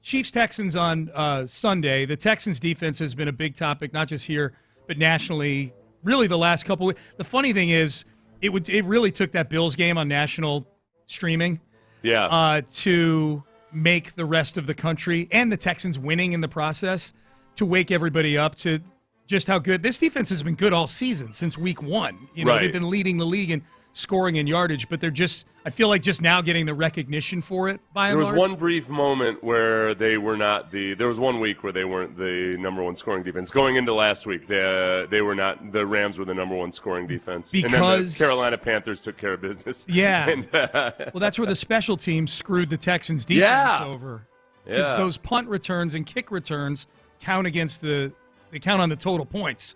Chiefs-Texans on Sunday. The Texans' defense has been a big topic, not just here, but nationally, really the last couple weeks. The funny thing is, it really took that Bills game on national streaming to make the rest of the country and the Texans winning in the process to wake everybody up to just how good. This defense has been good all season since week one. They've been leading the league in scoring and yardage, but I feel like just now getting the recognition for it by and large. There was one brief moment where there was 1 week where they weren't the number one scoring defense. Going into last week, they were not. The Rams were the number one scoring defense. Because and then the Carolina Panthers took care of business. Yeah. Well, that's where the special teams screwed the Texans defense over. Because those punt returns and kick returns count on the total points.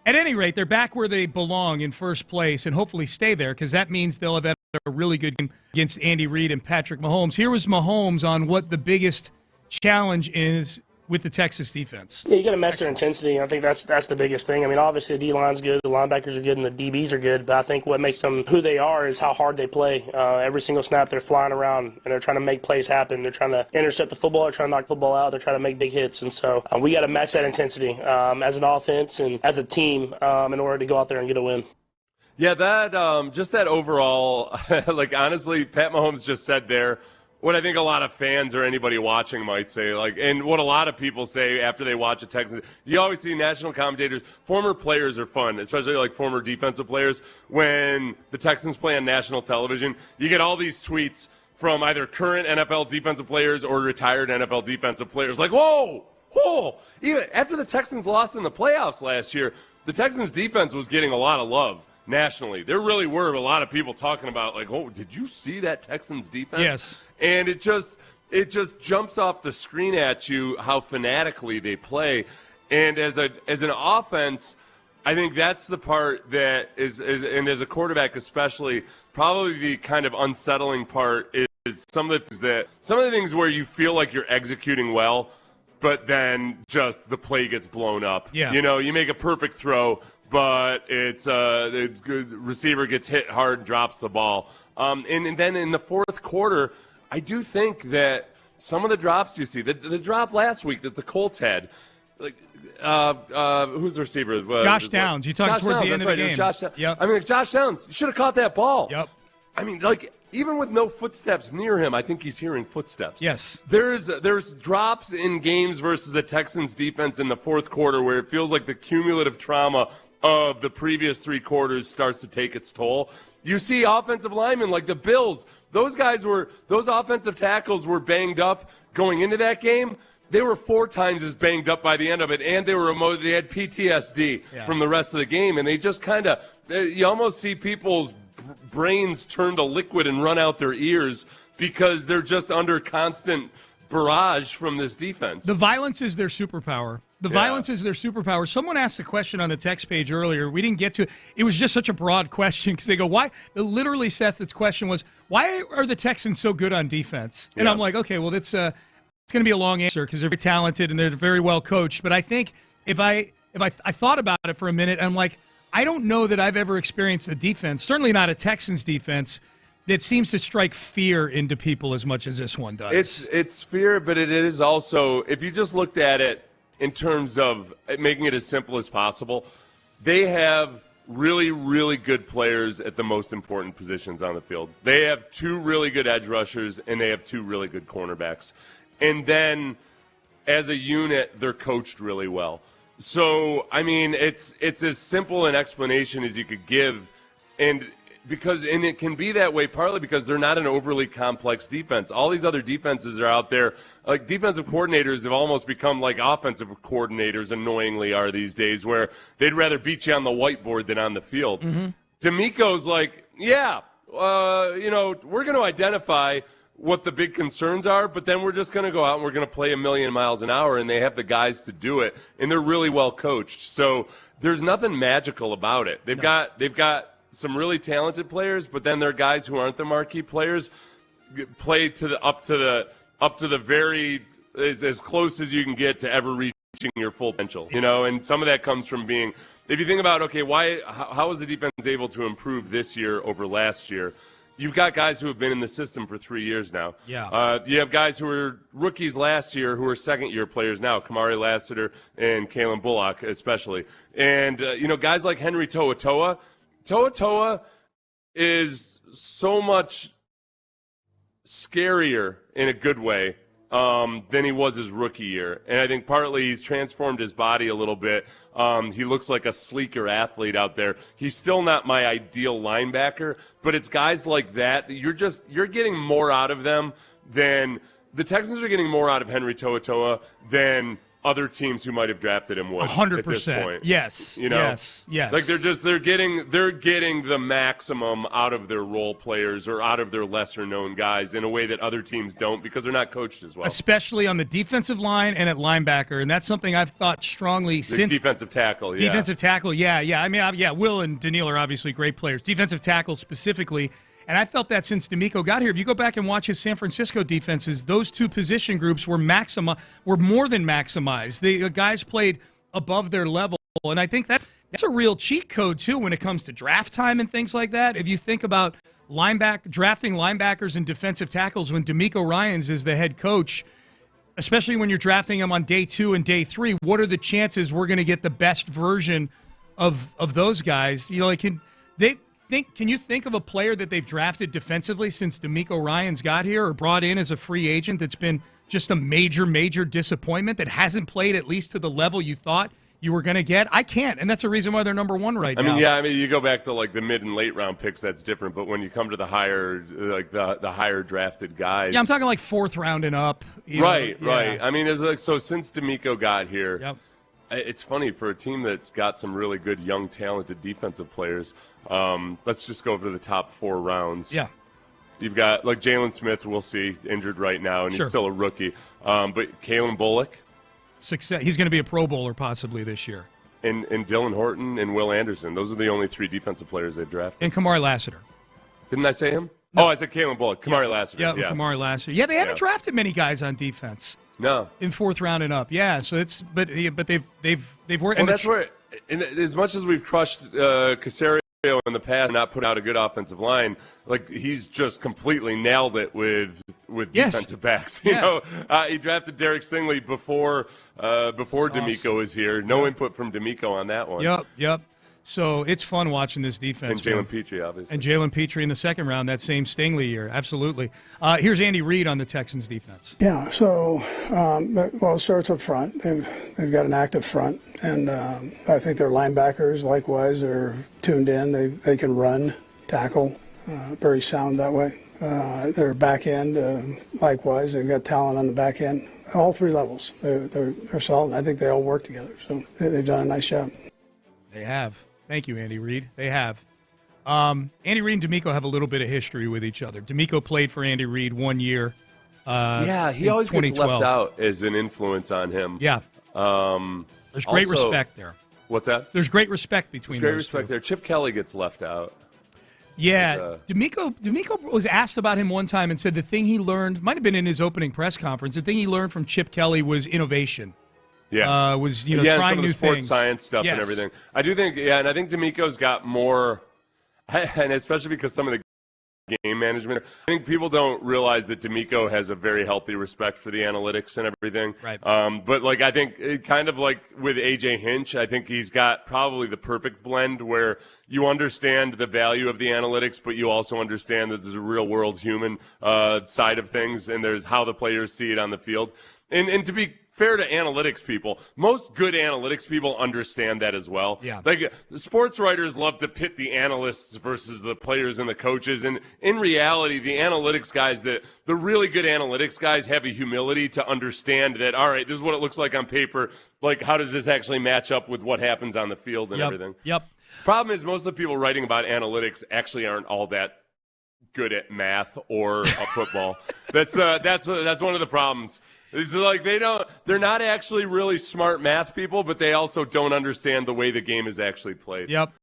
At any rate, they're back where they belong in first place and hopefully stay there because that means they'll have had a really good game against Andy Reid and Patrick Mahomes. Here was Mahomes on what the biggest challenge is with the Texas defense. Yeah, you got to match their intensity. I think that's the biggest thing. I mean, obviously the D-line's good, the linebackers are good, and the DBs are good, but I think what makes them who they are is how hard they play. Every single snap, they're flying around, and they're trying to make plays happen. They're trying to intercept the football, they're trying to knock the football out, they're trying to make big hits, and so we got to match that intensity as an offense and as a team in order to go out there and get a win. Yeah, that overall, like honestly, Pat Mahomes just said there, what I think a lot of fans or anybody watching might say, and what a lot of people say after they watch a Texans. You always see national commentators, former players are fun, especially like former defensive players. When the Texans play on national television, you get all these tweets from either current NFL defensive players or retired NFL defensive players like, whoa, even after the Texans lost in the playoffs last year, the Texans defense was getting a lot of love. Nationally, there really were a lot of people talking about like, "Oh, did you see that Texans defense?" Yes, and it just jumps off the screen at you how fanatically they play, and as an offense, I think that's the part that is and as a quarterback especially, probably the kind of unsettling part is some of the things where you feel like you're executing well, but then just the play gets blown up. Yeah, you make a perfect throw, but it's the receiver gets hit hard, drops the ball. And then in the fourth quarter, I do think that some of the drops you see, the drop last week that the Colts had, like who's the receiver? Josh Downs. You talked towards the end of the game. Yep. I mean, Josh Downs, you should have caught that ball. Yep. I mean, even with no footsteps near him, I think he's hearing footsteps. Yes. There's drops in games versus the Texans defense in the fourth quarter where it feels like the cumulative trauma of the previous three quarters starts to take its toll. You see offensive linemen like the Bills, those offensive tackles were banged up going into that game. They were 4 times as banged up by the end of it, and they had PTSD from the rest of the game, and they just you almost see people's brains turn to liquid and run out their ears because they're just under constant barrage from this defense. The violence is their superpower. Violence is their superpower. Someone asked a question on the text page earlier. We didn't get to it. It was just such a broad question because they go, why? Literally, Seth, the question was, why are the Texans so good on defense? And I'm like, okay, well, it's going to be a long answer because they're very talented and they're very well coached. But I think if I thought about it for a minute, I'm like, I don't know that I've ever experienced a defense, certainly not a Texans defense, that seems to strike fear into people as much as this one does. It's fear, but it is also, if you just looked at it in terms of making it as simple as possible, they have really, really good players at the most important positions on the field. They have 2 really good edge rushers, and they have 2 really good cornerbacks. And then as a unit, they're coached really well. So, I mean, it's as simple an explanation as you could give, and it can be that way partly because they're not an overly complex defense. All these other defenses are out there, like defensive coordinators have almost become like offensive coordinators, annoyingly are these days, where they'd rather beat you on the whiteboard than on the field. Mm-hmm. D'Amico's like, we're going to identify what the big concerns are, but then we're just going to go out and we're going to play 1,000,000 miles an hour, and they have the guys to do it, and they're really well coached. So there's nothing magical about it. They've got some really talented players, but then there are guys who aren't the marquee players play up to the very as close as you can get to ever reaching your full potential. And some of that comes from being, if you think about, okay, how was the defense able to improve this year over last year? you've got guys who have been in the system for 3 years now. Yeah. You have guys who were rookies last year who are second-year players now, Kamari Lassiter and Kalen Bullock especially. And, guys like Henry To'oTo'o. To'oTo'o is so much scarier in a good way than he was his rookie year. And I think partly he's transformed his body a little bit. He looks like a sleeker athlete out there. He's still not my ideal linebacker, but it's guys like that. You're getting more out of them than the Texans are getting more out of Henry To'oTo'o than other teams who might have drafted him would. 100%. At this point. Yes. Yes. Like they're getting the maximum out of their role players or out of their lesser known guys in a way that other teams don't because they're not coached as well. Especially on the defensive line and at linebacker, and that's something I've thought strongly since defensive tackle. Yeah. Defensive tackle, yeah. I mean, Will and Daniil are obviously great players. Defensive tackle specifically. And I felt that since D'Amico got here. If you go back and watch his San Francisco defenses, those two position groups were more than maximized. The guys played above their level. And I think that's a real cheat code, too, when it comes to draft time and things like that. If you think about drafting linebackers and defensive tackles when D'Amico Ryans is the head coach, especially when you're drafting them on day 2 and day 3, what are the chances we're going to get the best version of those guys? Can you think of a player that they've drafted defensively since D'Amico Ryans got here or brought in as a free agent that's been just a major, major disappointment that hasn't played at least to the level you thought you were going to get? I can't, and that's the reason why they're number 1 right now. I mean, you go back to like the mid and late round picks, that's different. But when you come to the higher, like the higher drafted guys, yeah, I'm talking like 4th round and up. Right. I mean, it's like so since D'Amico got here. Yep. It's funny for a team that's got some really good, young, talented defensive players. Let's just go over the top 4 rounds. Yeah. You've got, like, Jalen Smith, we'll see, injured right now, and Sure. he's still a rookie. But Kalen Bullock. Success. He's going to be a Pro Bowler possibly this year. And Dylan Horton and Will Anderson. Those are the only 3 defensive players they've drafted. And Kamari Lassiter. Didn't I say him? No. Oh, I said Kalen Bullock. Kamari Lassiter. Yeah, Kamari Lassiter. Yeah, they haven't drafted many guys on defense. No. In 4th round and up, yeah. So it's but they've worked. Well, that's where, and as much as we've crushed Caserio in the past, and not put out a good offensive line, like he's just completely nailed it with defensive backs. You know, he drafted Derek Stingley before D'Amico was here. No input from D'Amico on that one. Yep. So it's fun watching this defense. And Jalen Petrie, obviously. And Jalen Petrie in the 2nd round, that same Stingley year. Absolutely. Here's Andy Reid on the Texans defense. Yeah, so, it starts up front. They've got an active front, and I think their linebackers, likewise, are tuned in. They can run, tackle, very sound that way. Their back end, likewise, they've got talent on the back end. All 3 levels, they're solid. I think they all work together, so they've done a nice job. They have. Thank you, Andy Reid. They have. Andy Reid and D'Amico have a little bit of history with each other. D'Amico played for Andy Reid 1 year. He always gets left out as an influence on him. Yeah. There's great respect there. What's that? There's great respect between There's great those respect two. there. Chip Kelly gets left out. Yeah, D'Amico was asked about him one time and said the thing he learned, might have been in his opening press conference, the thing he learned from Chip Kelly was innovation. Yeah, was trying some of the sports things. Science stuff and everything. I do think, and I think D'Amico's got more, and especially because some of the game management. I think people don't realize that D'Amico has a very healthy respect for the analytics and everything. Right. But like I think, kind of like with AJ Hinch, I think he's got probably the perfect blend where you understand the value of the analytics, but you also understand that there's a real world human side of things, and there's how the players see it on the field. And to be fair to analytics people, most good analytics people understand that as well. Yeah. Like the sports writers love to pit the analysts versus the players and the coaches. And in reality, the analytics guys, the really good analytics guys have a humility to understand that, all right, this is what it looks like on paper. Like, how does this actually match up with what happens on the field and everything? Yep. Problem is most of the people writing about analytics actually aren't all that good at math or football. That's one of the problems. It's like they're not actually really smart math people, but they also don't understand the way the game is actually played. Yep.